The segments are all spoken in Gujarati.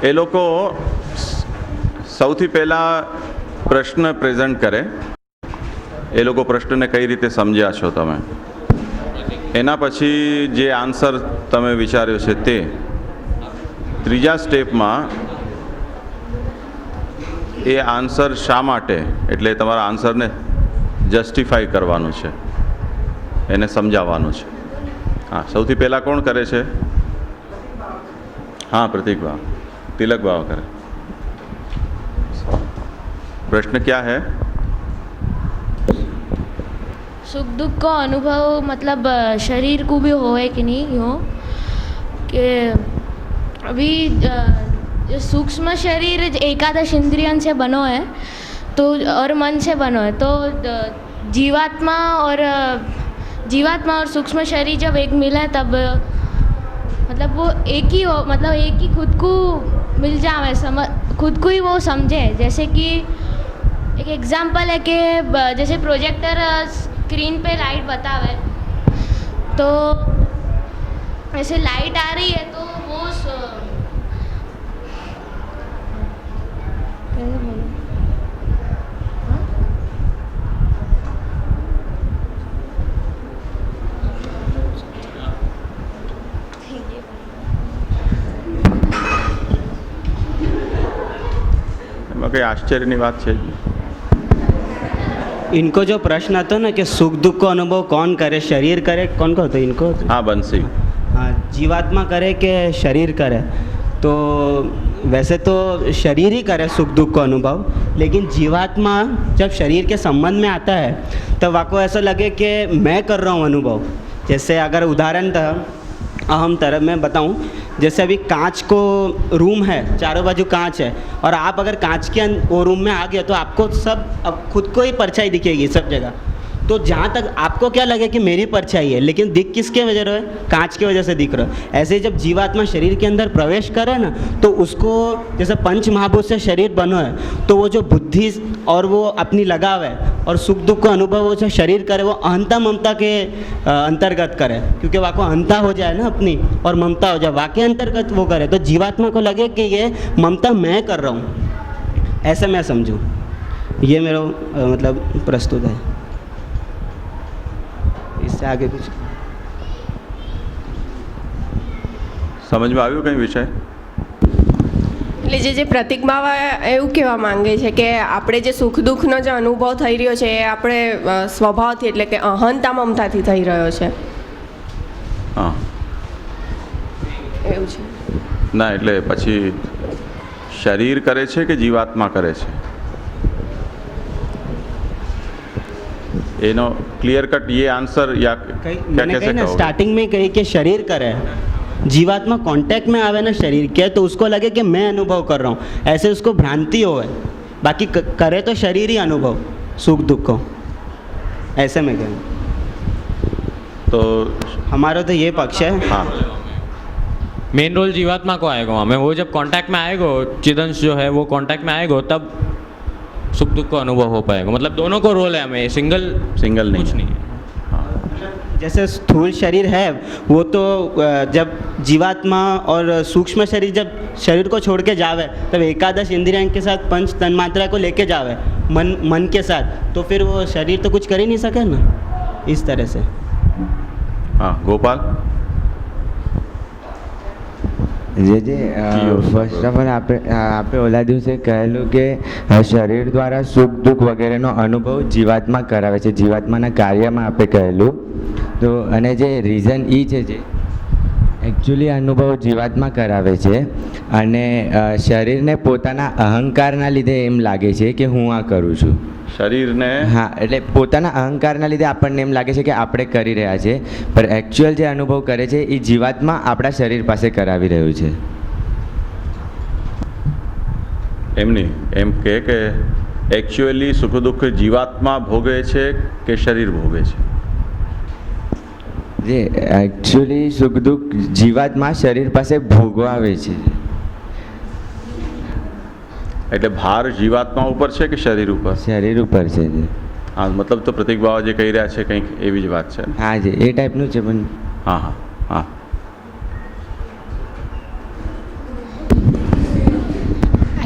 એ લોકો સૌથી પહેલાં પ્રશ્ન પ્રેઝન્ટ કરે, એ લોકો પ્રશ્નને કઈ રીતે સમજ્યા છો તમે, એના પછી જે આન્સર તમે વિચાર્યો છે તે ત્રીજા સ્ટેપમાં એ આન્સર શા માટે, એટલે તમારા આન્સરને જસ્ટિફાઈ કરવાનું છે, એને સમજાવવાનું છે. હા, સૌથી પહેલાં કોણ કરે છે? हाँ, प्रतीक भाव, तिलक भाव करे. प्रश्न क्या है? सुख दुख का अनुभव मतलब शरीर को भी हो है कि नहीं हो कि अभी जो सूक्ष्म शरीर एकादश इंद्रियन से बनो है तो और मन से बनो है, तो जीवात्मा और सूक्ष्म शरीर जब एक मिला है तब मतलब वो एक ही हो, मतलब एक ही खुद को मिल जाए, खुद को ही वो समझे. जैसे कि एक एग्जांपल है कि जैसे प्रोजेक्टर स्क्रीन पे लाइट बतावे तो ऐसे लाइट आ रही है तो वो કઈ આશ્ચર્યની વાત છે? इनको जो प्रश्न आता ना कि सुख दुख को अनुभव कौन करे, शरीर करे, कौन को होता है इनको? हाँ, बंसी. हाँ, जीवात्मा करे कि शरीर करे? तो वैसे तो शरीर ही करे सुख दुख को अनुभव, लेकिन जीवात्मा जब शरीर के संबंध में आता है तब आपको ऐसा लगे कि मैं कर रहा हूँ अनुभव. जैसे अगर उदाहरण था अहम तरह मैं बताऊं, जैसे अभी कांच को रूम है, चारों बाजू कांच है, और आप अगर कांच के वो रूम में आ गए तो आपको सब अब खुद को ही परछाई दिखेगी सब जगह. तो जहाँ तक आपको क्या लगे कि मेरी परछाई है, लेकिन दिख किसके वजह रहे? कांच की वजह से दिख रहा है. ऐसे ही जब जीवात्मा शरीर के अंदर प्रवेश करे ना तो उसको जैसे पंच महाभूत से शरीर बनो है तो वो जो बुद्धि और वो अपनी लगाव है और सुख दुख को अनुभव वो जो शरीर करे वो अहंता ममता के अंतर्गत करे, क्योंकि वहाँ को अहंता हो जाए ना अपनी और ममता हो जाए, वाक्य अंतर्गत वो करे. तो जीवात्मा को लगे कि ये ममता मैं कर रहा हूँ, ऐसे मैं समझूँ. ये मेरा मतलब प्रस्तुत है. इससे आगे कुछ સમજમાં આવ્યું કઈ વિષય? એટલે જે પ્રતિકભાવ એવું કહેવા માંગે છે કે આપણે જે સુખ દુઃખનો જે અનુભવ થઈ રહ્યો છે એ આપણે સ્વભાવથી એટલે કે અહંતા મમતાથી થઈ રહ્યો છે. હા, એવું છે. ના એટલે પછી શરીર કરે છે કે જીવાત્મા કરે છે એનો क्लियर कट ये आंसर या क्या मैंने कैसे कही ना कहोगे? स्टार्टिंग में कही कि शरीर करे, जीवात्मा कांटेक्ट में आवे ना शरीर के तो उसको लगे कि मैं अनुभव कर रहा हूँ, ऐसे उसको भ्रांति हो है. बाकी करे तो शरीर ही अनुभव सुख दुख को, ऐसे में कहें तो हमारा तो ये पक्ष है. हाँ, मेन रोल जीवात्मा को आएगा हमें. वो जब कांटेक्ट में आएगा, चिदंश जो है वो कांटेक्ट में आएगा तब सुख दुख को अनुभव हो पाएगा. मतलब दोनों को रोल है, हमें सिंगल नहीं. कुछ नहीं है. जैसे स्थूल शरीर है वो तो जब जीवात्मा और सूक्ष्म शरीर जब शरीर को छोड़ के जावे तब एकादश इंद्रियों के साथ पंच तन्मात्रा को लेके जावे मन के साथ, तो फिर वो शरीर तो कुछ कर ही नहीं सके ना, इस तरह से. हाँ, गोपाल. જે ફર્સ્ટ ઓફ ઓલ આપણે ઓલા દિવસે કહેલું કે શરીર દ્વારા સુખ દુઃખ વગેરેનો અનુભવ જીવાત્મા કરાવે છે, જીવાત્માના કાર્યમાં આપણે કહેલું. તો અને જે રીઝન એ છે જે એકચ્યુઅલી અનુભવ જીવાત્મા કરાવે છે અને શરીરને પોતાના અહંકારના લીધે એમ લાગે છે કે હું આ કરું છું. શરીરને હા, એટલે પોતાના અહંકારના લીધે આપણને એમ લાગે છે કે આપણે કરી રહ્યા છે, પણ એકચ્યુઅલ જે અનુભવ કરે છે એ જીવાત્મા આપણા શરીર પાસે કરાવી રહ્યું છે. એમ નહીં, એમ કે એકચ્યુઅલી સુખ દુઃખ જીવાત્મા ભોગે છે કે શરીર ભોગે છે? જે એકચ્યુઅલી સુખ દુઃખ જીવાત્મા શરીર પાસે ભોગવાવે છે. એટલે ભાર જીવાત્મા ઉપર છે કે શરીર ઉપર? શરીર ઉપર છે. હા, મતલબ તો પ્રતિક બાવા જે કહી રહ્યા છે કંઈક એવી જ વાત છે. હા જી, એ ટાઈપનું છે. પણ હા હા હા,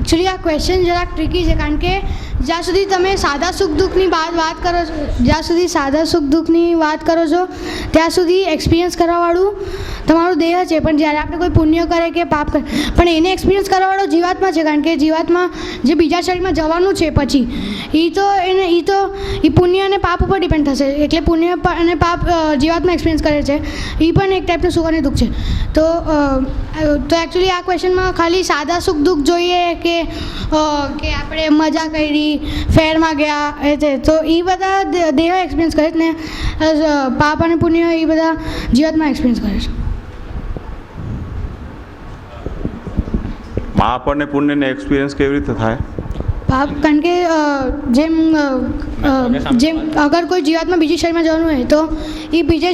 એકચ્યુઅલી આ ક્વેશ્ચન જરાક ટ્રિકી છે, કારણ કે જ્યાં સુધી તમે સાદા સુખ દુઃખની વાત કરો છો, જ્યાં સુધી સાદા સુખ દુઃખની વાત કરો છો ત્યાં સુધી એક્સપિરિયન્સ કરવાવાળું તમારું દેહ છે, પણ જ્યારે આપણે કોઈ પુણ્ય કરે કે પાપ કરે પણ એને એક્સપિરિયન્સ કરવાવાળો જીવાત્મા છે, કારણ કે જીવાત્મા જે બીજા શરીરમાં જવાનું છે પછી એ પુણ્ય અને પાપ ઉપર ડિપેન્ડ થશે, એટલે પુણ્ય અને પાપ જીવાત્મા એક્સપિરિયન્સ કરે છે, એ પણ એક ટાઈપનું સુખ અને દુઃખ છે. તો એકચ્યુઅલી આ ક્વેશ્ચનમાં ખાલી સાદા સુખ દુઃખ જોઈએ કે આપણે મજા કરી, ફેરમાં ગયા એ છે, તો એ બધા દેહ એક્સપિરિયન્સ કરે છે ને પાપ અને પુણ્ય એ બધા જીવાત્મા એક્સપિરિયન્સ કરે છે. પાપ અને પુણ્યને એક્સપિરિયન્સ કેવી રીતે થાય? પાપ કારણ કે જેમ અગર કોઈ જીવાત્મા બીજી શરીરમાં જવાનું હોય તો એ બીજા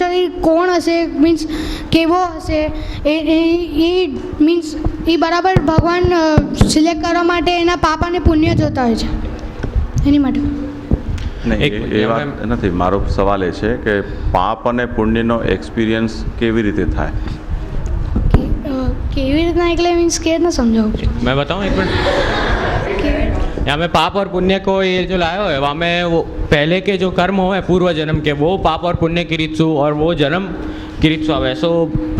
શરીર કોણ હશે, મીન્સ કેવો હશે, એ મીન્સ એ બરાબર ભગવાન સિલેક્ટ કરવા માટે એના પાપ અને પુણ્ય જોતા હોય છે, એની માટે. નહીં, એ વાત નથી. મારો સવાલ એ છે કે પાપ અને પુણ્યનો એક્સપિરિયન્સ કેવી રીતે થાય? કેવી રીતના એટલે મીન્स के ना समझाओ. मैं बताऊँ एक मिनट. यहाँ में पाप और पुण्य को ये जो लाया है वहाँ में वो पहले के जो कर्म हो पूर्व जन्म के, वो पाप और पुण्य की रीतसु और वो जन्म की रीतसु अब ऐसो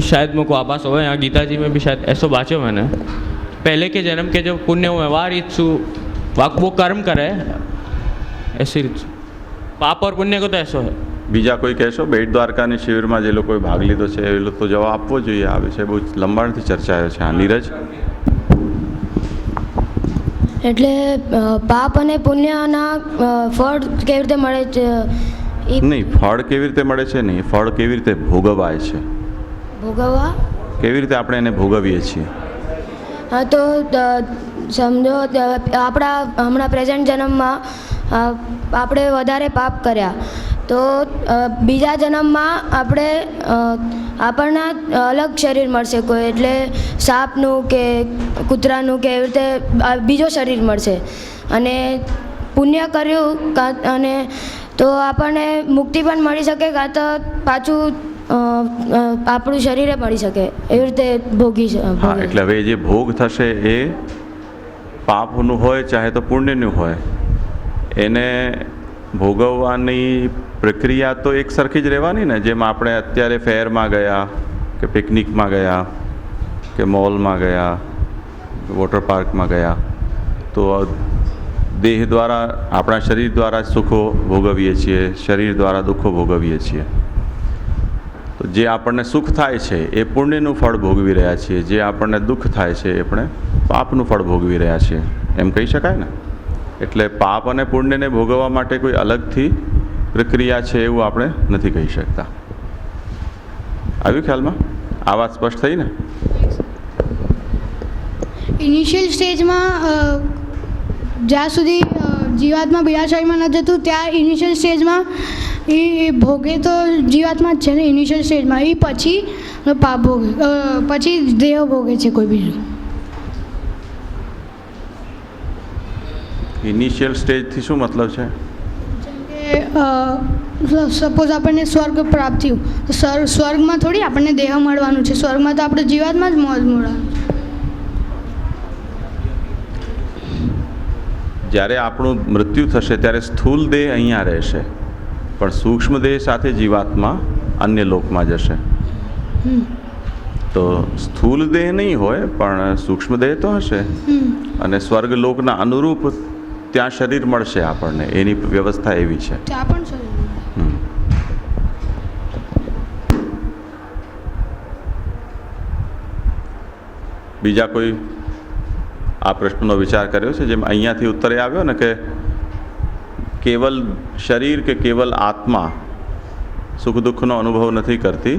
शायद मुझको आभास हो, यहाँ गीता जी में भी शायद ऐसो बाँचो मैंने, पहले के जन्म के जो पुण्य हुए वह रीतसु वो कर्म करे ऐसी रीतसु. पाप और पुण्य को तो ऐसो है. બીજા કોઈ કહેશો? બેટ દ્વારકાની શિબિરમાં જે લોકોએ ભાગ લીધો છે એ લોકો તો જવાબ આપવો જોઈએ. આ વિષય બહુ લંબાણથી ચર્ચાયો છે. હા, નીરજ. એટલે પાપ અને પુણ્યના ફળ કેવી રીતે મળે છે? નહીં, ફળ કેવી રીતે મળે છે નહીં, ફળ કેવી રીતે ભોગવાય છે, ભોગવવા કેવી રીતે આપણે એને ભોગવીએ છીએ. હા, તો સમજો આપણા હમણાં પ્રેઝન્ટ જન્મમાં આપણે વધારે પાપ કર્યા તો બીજા જન્મમાં આપણને અલગ શરીર મળશે કોઈ, એટલે સાપનું કે કૂતરાનું કે એવી રીતે બીજો શરીર મળશે. અને પુણ્ય કર્યું અને તો આપણને મુક્તિ પણ મળી શકે, કાં તો પાછું આપણું શરીરે મળી શકે, એવી રીતે ભોગી. હા, એટલે હવે જે ભોગ થશે એ પાપનું હોય ચાહે તો પુણ્યનું હોય, એને ભોગવવાની પ્રક્રિયા તો એક સરખી જ રહેવાની ને. જેમ આપણે અત્યારે ફેરમાં ગયા કે પિકનિકમાં ગયા કે મોલમાં ગયા, વોટર પાર્કમાં ગયા, તો દેહ દ્વારા આપણા શરીર દ્વારા સુખો ભોગવીએ છીએ, શરીર દ્વારા દુઃખો ભોગવીએ છીએ. તો જે આપણને સુખ થાય છે એ પુણ્યનું ફળ ભોગવી રહ્યા છીએ, જે આપણને દુઃખ થાય છે એ આપણે પાપનું ફળ ભોગવી રહ્યા છીએ, એમ કહી શકાય ને. એટલે પાપ અને પુણ્યને ભોગવવા માટે કોઈ અલગથી પ્રક્રિયા છે એવું આપણે નથી કહી શકતા. આવ્યું ખ્યાલમાં? આ વાત સ્પષ્ટ થઈ ને? ઇનિશિયલ સ્ટેજમાં જ્યાં સુધી જીવાત્મા બીજા શરીરમાં ન જતું ત્યાં ઇનિશિયલ સ્ટેજમાં એ ભોગે તો જીવાત્મા જ છે ને ઇનિશિયલ સ્ટેજમાં. એ પછી પાપ ભોગે, પછી દેહ ભોગે છે કોઈ બીજું. ઇનિશિયલ સ્ટેજથી શું મતલબ છે? સપોઝ આપણને સ્વર્ગ પ્રાપ્ત થયું તો સ્વર્ગમાં થોડી આપણને દેહ મળવાનું છે, સ્વર્ગમાં તો આપણે જીવાત્મા જ મળવાનું છે. જ્યારે આપણું મૃત્યુ થશે ત્યારે સ્થૂલ દેહ અહીંયા રહેશે, પણ સૂક્ષ્મ દેહ સાથે જીવાત્મા અન્ય લોકમાં જશે. તો સ્થૂલ દેહ નહીં હોય પણ સૂક્ષ્મ દેહ તો હશે, અને સ્વર્ગલોકના અનુરૂપ ત્યાં શરીર મળશે આપણને, એની વ્યવસ્થા એવી છે. ત્યાં પણ શરીર. બીજા કોઈ આ પ્રશ્નનો વિચાર કર્યો છે? જેમ અહીંયાથી ઉત્તરે આવ્યો ને કે કેવલ શરીર કે કેવલ આત્મા સુખ દુઃખનો અનુભવ નથી કરતી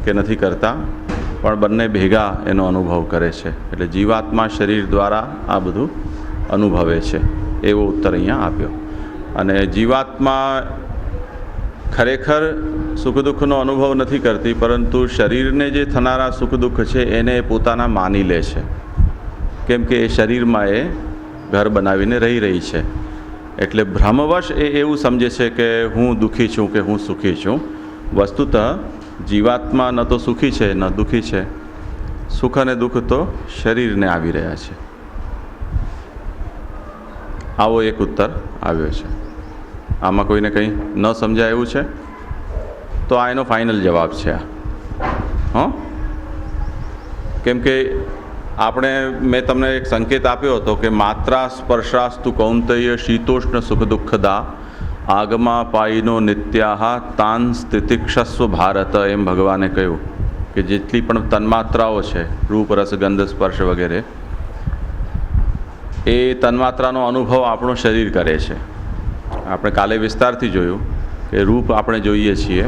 કે નથી કરતા, પણ બંને ભેગા એનો અનુભવ કરે છે. એટલે જીવાત્મા શરીર દ્વારા આ બધું અનુભવે છે, એવો ઉત્તર અહીંયા આપ્યો. અને જીવાત્મા ખરેખર સુખ દુઃખનો અનુભવ નથી કરતી, પરંતુ શરીરને જે થનારા સુખ દુઃખ છે એને પોતાના માની લે છે, કેમ કે એ શરીરમાં એ ઘર બનાવીને રહી છે. એટલે ભ્રમવશ એ એવું સમજે છે કે હું દુઃખી છું કે હું સુખી છું. વસ્તુતઃ જીવાત્મા ન તો સુખી છે ન દુઃખી છે. સુખ અને દુઃખ તો શરીરને આવી રહ્યા છે. આવો એક ઉત્તર આવ્યો છે. આમાં કોઈને કંઈ ન સમજાય એવું છે તો આ એનો ફાઇનલ જવાબ છે. હં, કેમ કે મેં તમને એક સંકેત આપ્યો હતો કે માત્રા સ્પર્શાસ્તુ કૌંતેય શીતોષ્ણ સુખ દુઃખદા આગમા પાયનો નિત્યાહા તાન સ્થિતિક્ષસ્વ ભારત, એમ ભગવાને કહ્યું કે જેટલી પણ તન્માત્રાઓ છે, રૂપ રસ ગંધ સ્પર્શ વગેરે, એ તન્માત્રાનો અનુભવ આપણું શરીર કરે છે. આપણે કાલે વિસ્તારથી જોયું કે રૂપ આપણે જોઈએ છીએ,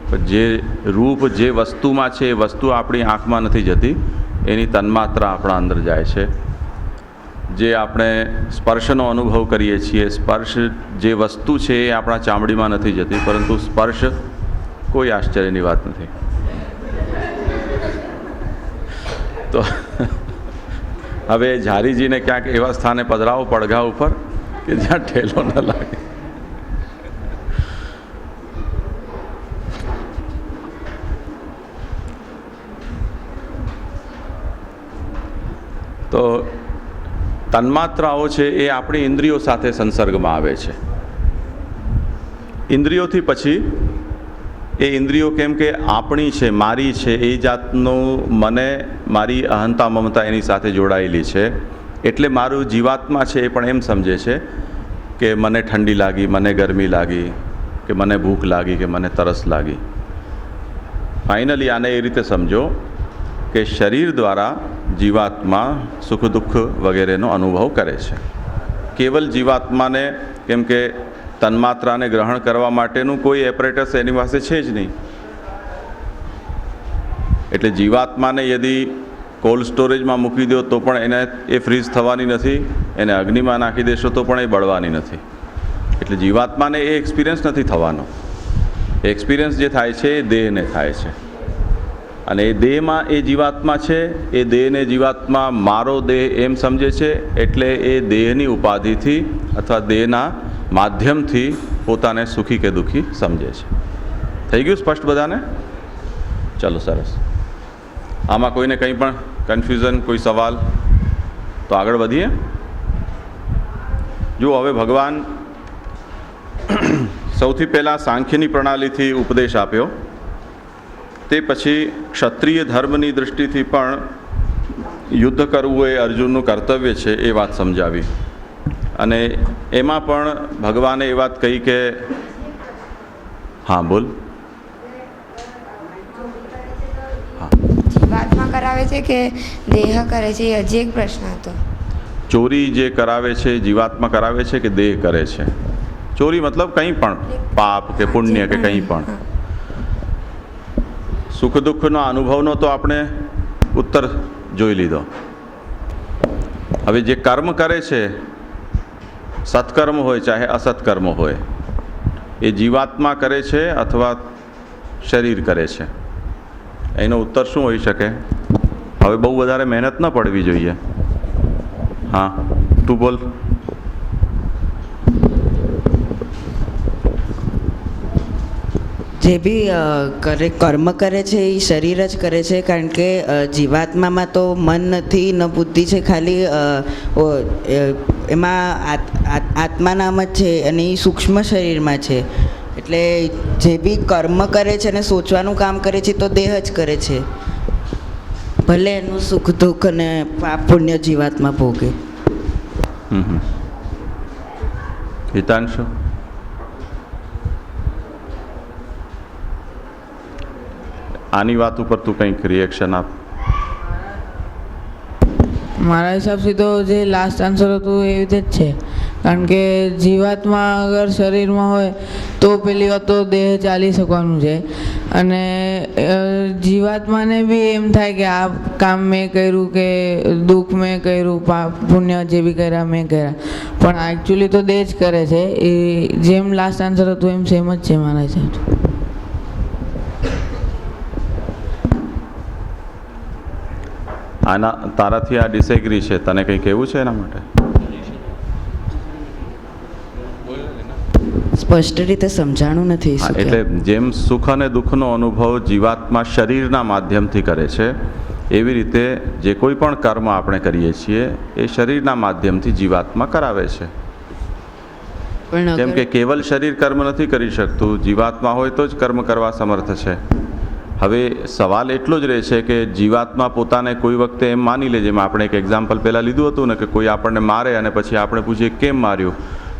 પણ જે રૂપ જે વસ્તુમાં છે એ વસ્તુ આપણી આંખમાં નથી જતી, એની તન્માત્રા આપણા અંદર જાય છે. જે આપણે સ્પર્શનો અનુભવ કરીએ છીએ, સ્પર્શ જે વસ્તુ છે એ આપણા ચામડીમાં નથી જતી, પરંતુ સ્પર્શ કોઈ આશ્ચર્યની વાત નથી. તો હવે ઝારીજીને ક્યાંક એવા સ્થાને પધરાવો પડઘા ઉપર કે જ્યાં ઠેલો ન લાગે. તો તન્માત્રાઓ છે એ આપણી ઇન્દ્રિયો સાથે સંસર્ગમાં આવે છે. ઇન્દ્રિયોથી પછી એ ઇન્દ્રિયો કેમ કે આપણી છે, મારી છે, એ જાતનું મને મારી અહંતા મમતા એની સાથે જોડાયેલી છે. એટલે મારું જીવાત્મા છે એ પણ એમ સમજે છે કે મને ઠંડી લાગી, મને ગરમી લાગી, કે મને ભૂખ લાગી, કે મને તરસ લાગી. ફાઇનલી આને એ રીતે સમજો કે શરીર દ્વારા જીવાત્મા સુખ દુઃખ વગેરેનો અનુભવ કરે છે. કેવલ જીવાત્માને, કેમ કે તન્માત્રાને ગ્રહણ કરવા માટેનું કોઈ એપરેટસ એની પાસે છે જ નહીં. એટલે જીવાત્માને યદિ કોલ્ડ સ્ટોરેજમાં મૂકી દો તો પણ એને એ ફ્રીઝ થવાની નથી, એને અગ્નિમાં નાખી દેશો તો પણ એ બળવાની નથી. એટલે જીવાત્માને એ એક્સપિરિયન્સ નથી થવાનો. એક્સપિરિયન્સ જે થાય છે એ દેહને થાય છે. અને એ દેહમાં એ જીવાત્મા છે, એ દેહને જીવાત્મા મારો દેહ એમ સમજે છે. એટલે એ દેહની ઉપાધિથી અથવા દેહના માધ્યમથી પોતાને સુખી કે દુઃખી સમજે છે. થઈ ગયું સ્પષ્ટ બધાને? ચલો, સરસ. આમાં કોઈને કંઈ પણ કન્ફ્યુઝન, કોઈ સવાલ? તો આગળ વધીએ. જુઓ, હવે ભગવાન સૌથી પહેલાં સાંખ્યની પ્રણાલીથી ઉપદેશ આપ્યો, તે પછી ક્ષત્રિય ધર્મની દૃષ્ટિથી પણ યુદ્ધ કરવું એ અર્જુનનું કર્તવ્ય છે એ વાત સમજાવી. અને એમાં પણ ભગવાને એ વાત કહી કે હા બોલ. જીવાત્મા કરાવે છે કે દેહ કરે છે, એ હજી એક પ્રશ્ન હતો. ચોરી જે કરાવે છે જીવાત્મા કરાવે છે કે દેહ કરે છે? ચોરી મતલબ કંઈ પણ પાપ કે પુણ્ય કે કંઈ પણ. સુખ દુઃખનો અનુભવનો તો આપણે ઉત્તર જોઈ લીધો. હવે જે કર્મ કરે છે, સત્કર્મ હોય ચાહે અસત્કર્મ હોય, એ જીવાત્મા કરે છે અથવા શરીર કરે છે? એનો ઉત્તર શું હોઈ શકે? હવે બહુ વધારે મહેનત ન પડવી જોઈએ. હા, તું બોલ. જે બી કર્મ કરે છે એ શરીર જ કરે છે, કારણ કે જીવાત્મામાં તો મન નથી, ન બુદ્ધિ છે, ખાલી એમાં આત્મા નામ જ છે અને એ સૂક્ષ્મ શરીરમાં છે. એટલે જે બી કર્મ કરે છે અને સોચવાનું કામ કરે છે તો દેહ જ કરે છે, ભલે એનું સુખ દુઃખ અને પાપ પુણ્ય જીવાત્મા ભોગે. હિતાંશુ? આની વાત ઉપર તું કંઈક રિએક્શન આપ. મારા હિસાબથી તો જે લાસ્ટ આન્સર હતું એ રીતે જ છે, કારણ કે જીવાત્મા અગર શરીરમાં હોય તો પેલી વાત તો દેહ ચાલી શકવાનું છે. અને જીવાત્માને બી એમ થાય કે આ કામ મેં કર્યું, કે દુઃખ મેં કર્યું, પાપ પુણ્ય જે બી કર્યા મેં કર્યા, પણ એકચ્યુઅલી તો દેહ જ કરે છે. એ જેમ લાસ્ટ આન્સર હતું એમ સેમ જ છે મારા હિસાબથી. આના તારાથી આ ડિસએગ્રી છે, તને કંઈ કહેવું છે એના માટે? સ્પષ્ટ રીતે સમજાણું નથી. એટલે જેમ સુખ અને દુઃખનો અનુભવ જીવાત્મા શરીરના માધ્યમથી કરે છે, એવી રીતે જે કોઈ પણ કર્મ આપણે કરીએ છીએ એ શરીરના માધ્યમથી જીવાત્મા કરાવે છે. પણ કેમ કે કેવલ શરીર કર્મ નથી કરી શકતું, જીવાત્મા હોય તો જ કર્મ કરવા સમર્થ છે. હવે સવાલ એટલો જ રહે છે કે જીવાત્મા પોતાને કોઈ વખતે એમ માની લે, જેમ આપણે એક એક્ઝામ્પલ પહેલાં લીધું હતું ને, કે કોઈ આપણને મારે અને પછી આપણે પૂછીએ કેમ માર્યું,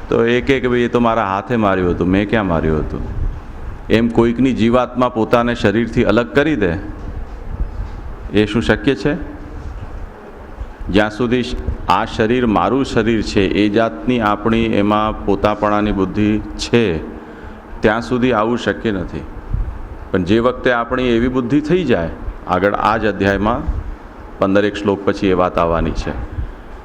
તો એ કહે કે ભાઈ એ તો મારા હાથે માર્યું હતું, મેં ક્યાં માર્યું હતું. એમ કોઈકની જીવાત્મા પોતાને શરીરથી અલગ કરી દે એ શું શક્ય છે? જ્યાં સુધી આ શરીર મારું શરીર છે એ જાતની આપણી એમાં પોતાપણાની બુદ્ધિ છે ત્યાં સુધી આવું શક્ય નથી. પણ જે વખતે આપણી એવી બુદ્ધિ થઈ જાય, આગળ આ જ અધ્યાયમાં 15 શ્લોક પછી એ વાત આવવાની છે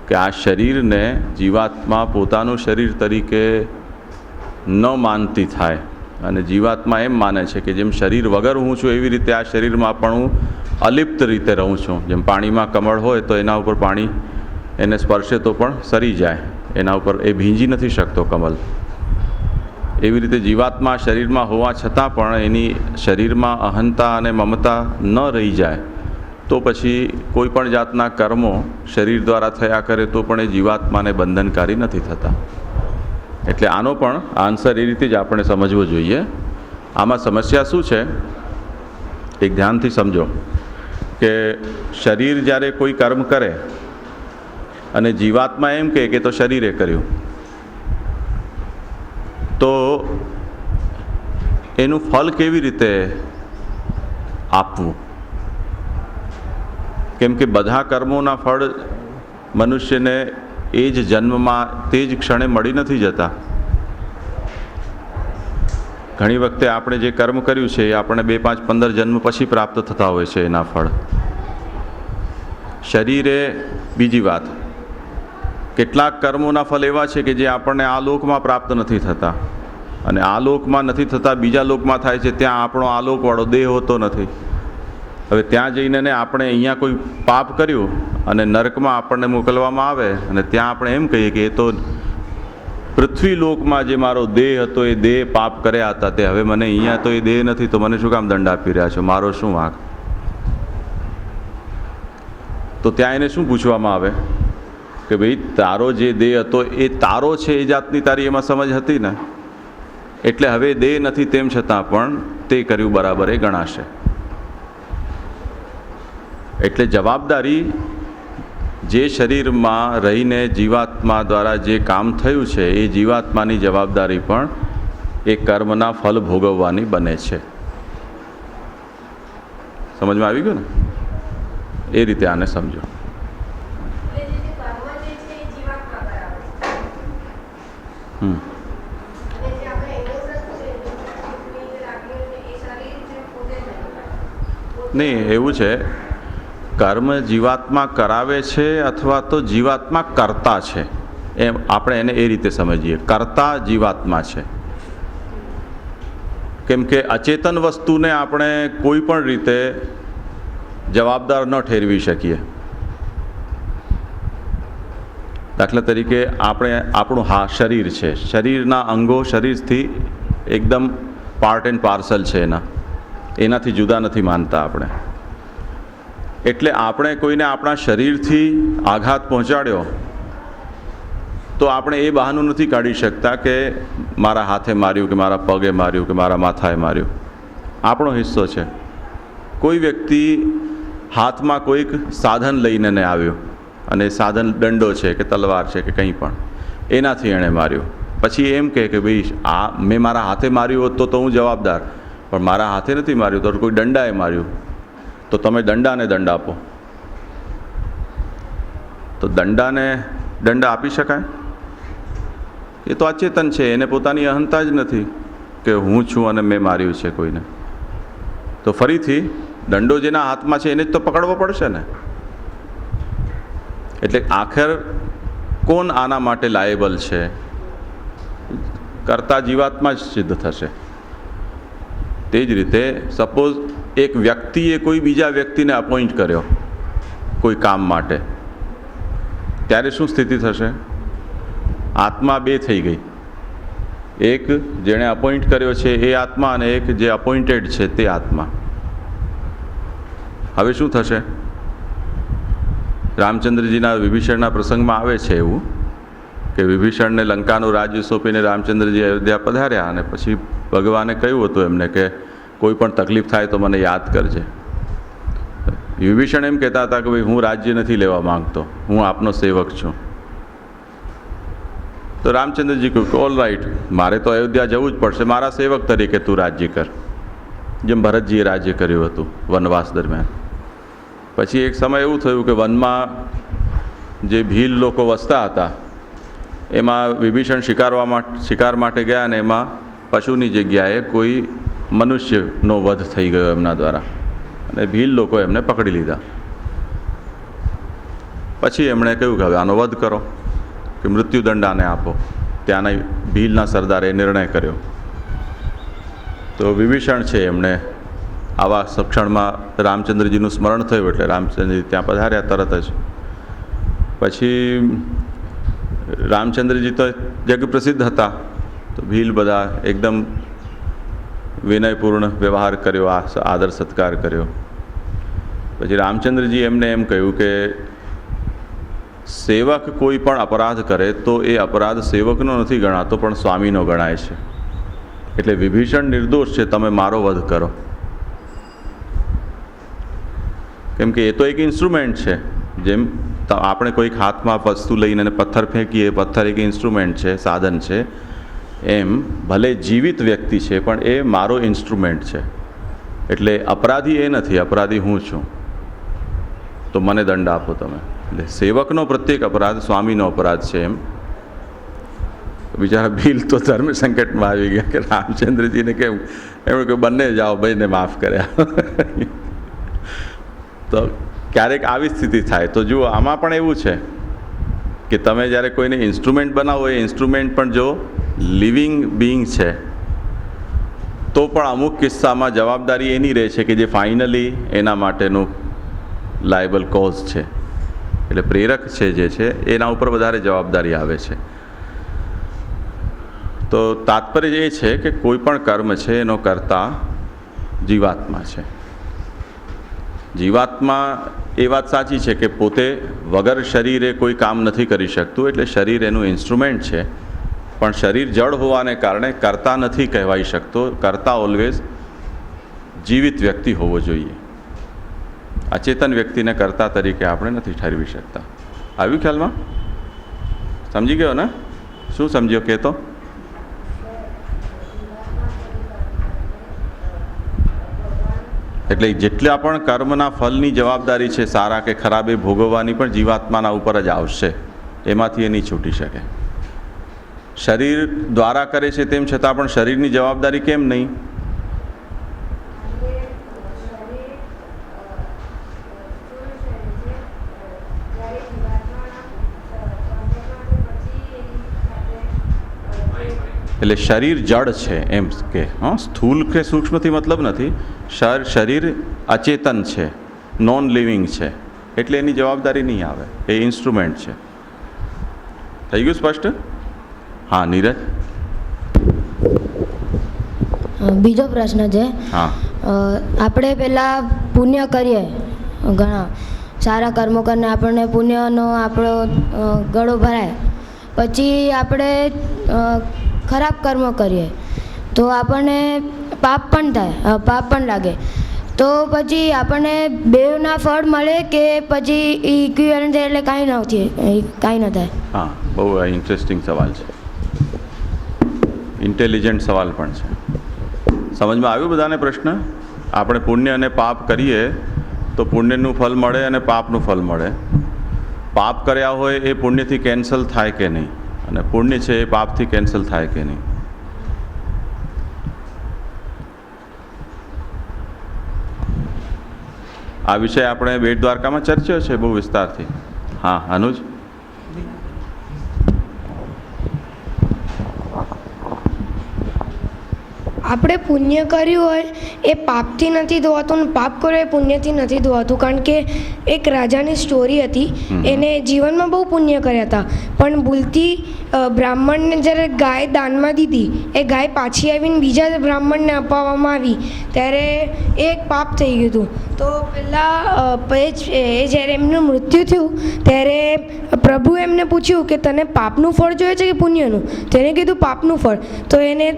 કે આ શરીરને જીવાત્મા પોતાનું શરીર તરીકે ન માનતી થાય અને જીવાત્મા એમ માને છે કે જેમ શરીર વગર હું છું એવી રીતે આ શરીરમાં પણ હું અલિપ્ત રીતે રહું છું. જેમ પાણીમાં કમળ હોય તો એના ઉપર પાણી એને સ્પર્શે તો પણ સરી જાય, એના ઉપર એ ભીંજી નથી શકતો કમળ. એવી રીતે જીવાત્મા શરીરમાં હોવા છતાં પણ એની શરીરમાં અહંતા અને મમતા ન રહી જાય તો પછી કોઈ પણ જાતના કર્મો શરીર દ્વારા થયા કરે તો પણ એ જીવાત્માને બંધનકારી નથી થતા. એટલે આનો પણ આન્સર એ રીતે જ આપણે સમજવો જોઈએ. આમાં સમસ્યા શું છે એક ધ્યાનથી સમજો કે શરીર જ્યારે કોઈ કર્મ કરે અને જીવાત્મા એમ કહે કે તો શરીરે કર્યું, તો એનું ફલ કેવી રીતે આપવું? કેમ કે બધા કર્મોના ફળ મનુષ્યને એ જ જન્મમાં તે જ ક્ષણે મળી નથી જતા. ઘણી વખતે આપણે જે કર્મ કર્યું છે એ આપણે 2, 5, 15 જન્મ પછી પ્રાપ્ત થતા હોય છે એના ફળ. શરીરે બીજી વાત, કેટલાક કર્મોના ફળ એવા છે કે જે આપણને આ લોકમાં પ્રાપ્ત નથી થતા અને આ લોકમાં નથી થતા બીજા લોકમાં થાય છે, ત્યાં આપણો આ લોકવાળો દેહ હોતો નથી. હવે ત્યાં જઈને આપણે અહીંયા કોઈ પાપ કર્યું અને નરકમાં આપણને મોકલવામાં આવે અને ત્યાં આપણે એમ કહીએ કે એ તો પૃથ્વી લોકમાં જે મારો દેહ હતો એ દેહ પાપ કર્યા હતા, તે હવે મને અહીંયા તો એ દેહ નથી તો મને શું કામ દંડ આપી રહ્યા છો, મારો શું વાંક? તો ત્યાં એને શું પૂછવામાં આવે કે ભાઈ તારો જે દેહ હતો એ તારો છે એ જાતની તારી એમાં સમજ હતી ને, એટલે હવે દેહ નથી તેમ છતાં પણ તે કર્યું બરાબર એ ગણાશે. એટલે જવાબદારી જે શરીરમાં રહીને જીવાત્મા દ્વારા જે કામ થયું છે એ જીવાત્માની જવાબદારી પણ એ કર્મના ફલ ભોગવવાની બને છે. સમજમાં આવી ગયું ને? એ રીતે આને સમજો. નહીં, એવું છે, કર્મ જીવાત્મા કરાવે છે અથવા તો જીવાત્મા કરતા છે, એમ આપણે એને એ રીતે સમજીએ. કરતા જીવાત્મા છે. કેમ કે અચેતન વસ્તુને આપણે કોઈ પણ રીતે જવાબદાર ન ઠેરવી શકીએ. દાખલા તરીકે આપણું શરીર છે, શરીરના અંગો શરીરથી એકદમ પાર્ટ એન્ડ પાર્સલ છે, એનાથી જુદા નથી માનતા આપણે. એટલે આપણે કોઈને આપણા શરીરથી આઘાત પહોંચાડ્યો તો આપણે એ બહાનું નથી કાઢી શકતા કે મારા હાથે માર્યું કે મારા પગે માર્યું કે મારા માથાએ માર્યું. આપણો હિસ્સો છે. કોઈ વ્યક્તિ હાથમાં કોઈક સાધન લઈને આવ્યો અને સાધન દંડો છે કે તલવાર છે કે કંઈ પણ, એનાથી એણે માર્યું. પછી એમ કહે કે ભાઈ આ મેં મારા હાથે માર્યું હોત તો હું જવાબદાર, પણ મારા હાથે નથી માર્યું તો કોઈ દંડાએ માર્યું, તો તમે દંડાને દંડ આપો. તો દંડાને દંડ આપી શકાય? એ તો અચેતન છે, એને પોતાની અહંતા જ નથી કે હું છું અને મેં માર્યું છે કોઈને. તો ફરીથી દંડો જેના હાથમાં છે એને જ તો પકડવો પડશે ને. એટલે આખર કોણ આના માટે લાયેબલ છે? કરતા જીવાત્મા જ સિદ્ધ થશે. તે જ રીતે સપોઝ એક વ્યક્તિએ કોઈ બીજા વ્યક્તિને અપોઇન્ટ કર્યો કોઈ કામ માટે, ત્યારે શું સ્થિતિ થશે? આત્મા બે થઈ ગઈ. એક જેણે અપોઇન્ટ કર્યો છે એ આત્મા અને એક જે અપોઇન્ટેડ છે તે આત્મા. હવે શું થશે? રામચંદ્રજીના વિભીષણના પ્રસંગમાં આવે છે એવું કે વિભીષણને લંકાનું રાજ્ય સોંપીને રામચંદ્રજી અયોધ્યા પધાર્યા અને પછી ભગવાને કહ્યું હતું એમને કે કોઈ પણ તકલીફ થાય તો મને યાદ કરજે. વિભીષણ એમ કહેતા હતા કે ભાઈ હું રાજ્ય નથી લેવા માંગતો, હું આપનો સેવક છું. તો રામચંદ્રજી કહ્યું કે ઓલ રાઈટ, મારે તો અયોધ્યા જવું જ પડશે, મારા સેવક તરીકે તું રાજ્ય કર, જેમ ભરતજીએ રાજ્ય કર્યું હતું વનવાસ દરમિયાન. પછી એક સમય એવું થયું કે વનમાં જે ભીલ લોકો વસતા હતા એમાં વિભીષણ શિકાર માટે ગયા અને એમાં પશુની જગ્યાએ કોઈ મનુષ્યનો વધ થઈ ગયો એમના દ્વારા અને ભીલ લોકો એમને પકડી લીધા. પછી એમણે કહ્યું કે હવે આનો વધ કરો, કે મૃત્યુદંડ આને આપો. ત્યાંના ભીલના સરદારે નિર્ણય કર્યો. તો વિભીષણ છે એમણે આવા ક્ષણમાં રામચંદ્રજીનું સ્મરણ થયું એટલે રામચંદ્રજી ત્યાં પધાર્યા તરત જ. પછી રામચંદ્રજી તો જગ પ્રસિદ્ધ હતા, તો ભીલ બધા એકદમ વિનયપૂર્ણ વ્યવહાર કર્યો, આદર સત્કાર કર્યો. પછી રામચંદ્રજી એમને એમ કહ્યું કે સેવક કોઈ પણ અપરાધ કરે તો એ અપરાધ સેવકનો નથી ગણાતો પણ સ્વામીનો ગણાય છે. એટલે વિભીષણ નિર્દોષ છે, તમે મારો વધ કરો. કેમ કે એ તો એક ઇન્સ્ટ્રુમેન્ટ છે. જેમ આપણે કોઈક હાથમાં વસ્તુ લઈને પથ્થર ફેંકીએ, પથ્થર એક ઇન્સ્ટ્રુમેન્ટ છે, સાધન છે, એમ ભલે જીવિત વ્યક્તિ છે પણ એ મારો ઇન્સ્ટ્રુમેન્ટ છે. એટલે અપરાધી એ નથી, અપરાધી હું છું. તો મને દંડ આપો તમે. એટલે સેવકનો પ્રત્યેક અપરાધ સ્વામીનો અપરાધ છે. એમ બિચારા ભીલ તો ધર્મ સંકટમાં આવી ગયા કે રામચંદ્રજીને કેમ એમણે કે બંને જાઓ, ભાઈને માફ કર્યા. તો ક્યારેક આવી સ્થિતિ થાય. તો જુઓ આમાં પણ એવું છે કે તમે જ્યારે કોઈને ઇન્સ્ટ્રુમેન્ટ બનાવો, એ ઇન્સ્ટ્રુમેન્ટ પણ જો લિવિંગ બિંગ છે તો પણ અમુક કિસ્સામાં જવાબદારી એની રહે છે કે જે ફાઇનલી એના માટેનું લાયબલ કોઝ છે. એટલે પ્રેરક છે જે છે એના ઉપર વધારે જવાબદારી આવે છે. તો તાત્પર્ય એ છે કે કોઈ પણ કર્મ છે એનો કર્તા જીવાત્મા છે. જીવાત્મા એ વાત સાચી છે કે પોતે વગર શરીરે કોઈ કામ નથી કરી શકતું, એટલે શરીર એનું ઇન્સ્ટ્રુમેન્ટ છે. પણ શરીર જડ હોવાને કારણે કર્તા નથી કહેવાઈ શકતો. કર્તા ઓલવેઝ જીવિત વ્યક્તિ હોવો જોઈએ. અચેતન વ્યક્તિને કર્તા તરીકે આપણે નથી ઠરવી શકતા. આવ્યું ખ્યાલમાં? સમજી ગયો ને? શું સમજ્યો કહેતો? એટલે જેટલા પણ કર્મના ફલની જવાબદારી છે, સારા કે ખરાબ, એ ભોગવવાની પણ જીવાત્માના ઉપર જ આવશે. એમાંથી એ નહીં છૂટી શકે. શરીર દ્વારા કરે છે તેમ છતાં પણ શરીરની જવાબદારી કેમ નહીં? એટલે શરીર જડ છે એમ કે સ્થૂલ કે સૂક્ષ્મથી મતલબ નથી. શરીર અચેતન છે, નોન લિવિંગ છે, એટલે એની જવાબદારી નહીં આવે. એ ઇન્સ્ટ્રુમેન્ટ છે. થઈ ગયું સ્પષ્ટ? હા નીરજ. બીજો પ્રશ્ન છે. હા. આપણે પહેલાં પુણ્ય કરીએ, ઘણા સારા કર્મો કરીને આપણને પુણ્યનો આપણો ગળો ભરાય. પછી આપણે ખરાબ કર્મ કરીએ તો આપણને પાપ પણ થાય, પાપ પણ લાગે. તો પછી આપણને બેવના ફળ મળે કે પછી ઇક્વિવેલન્ટ થાય એટલે કાંઈ ન થાય? હા, બહુ ઇન્ટરેસ્ટિંગ સવાલ છે. ઇન્ટેલિજન્ટ સવાલ પણ છે. સમજમાં આવ્યું બધાને પ્રશ્ન? આપણે પુણ્ય અને પાપ કરીએ તો પુણ્યનું ફળ મળે અને પાપનું ફળ મળે. પાપ કર્યા હોય એ પુણ્યથી કેન્સલ થાય કે નહીં, અને પુણ્ય છે એ પાપથી કેન્સલ થાય કે નહીં? આ વિષય આપણે બેટ દ્વારકામાં ચર્ચ્યો છે બહુ વિસ્તારથી. હા અનુજ. આપણે પુણ્ય કર્યું હોય એ પાપથી નથી ધોવાતું, અને પાપ કર્યું એ પુણ્યથી નથી ધોવાતું. કારણ કે એક રાજાની સ્ટોરી હતી, એને જીવનમાં બહુ પુણ્ય કર્યા હતા, પણ ભૂલથી બ્રાહ્મણને જ્યારે ગાય દાનમાં દીધી, એ ગાય પાછી આવીને બીજા બ્રાહ્મણને અપાવવામાં આવી, ત્યારે એ એક પાપ થઈ ગયું હતું. તો પહેલાં એ જ્યારે એમનું મૃત્યુ થયું ત્યારે પ્રભુ એમ એમને પૂછ્યું કે તને પાપનું ફળ જોઈએ છે કે પુણ્યનું, તેને કીધું પાપનું ફળ. તો એને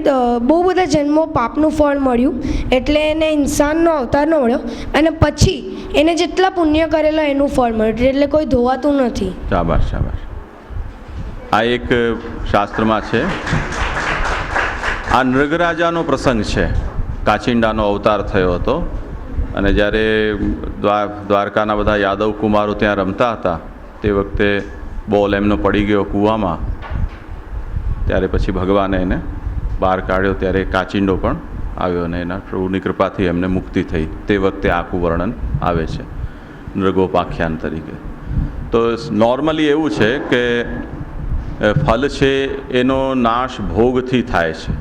બહુ બધા જન્મો પાપનું ફળ મળ્યું, એટલે એને ઇન્સાનનો અવતાર ન મળ્યો, અને પછી એને જેટલા પુણ્ય કરેલા એનું ફળ મળ્યું, એટલે કોઈ ધોવાતું નથી. શાબાશ શાબાશ. આ એક શાસ્ત્રમાં છે. આ નૃગરાજાનો પ્રસંગ છે. કાચિંડાનો અવતાર થયો હતો, અને જ્યારે દ્વારકાના બધા યાદવ કુમારો ત્યાં રમતા હતા તે વખતે બોલ એમનો પડી ગયો કૂવામાં, ત્યારે પછી ભગવાને એને બહાર કાઢ્યો, ત્યારે કાચિંડો પણ આવ્યો અને એના પ્રભુની કૃપાથી એમને મુક્તિ થઈ. તે વખતે આખું વર્ણન આવે છે નૃગોપાખ્યાન તરીકે. તો નોર્મલી એવું છે કે ફલ છે એનો નાશ ભોગથી થાય છે.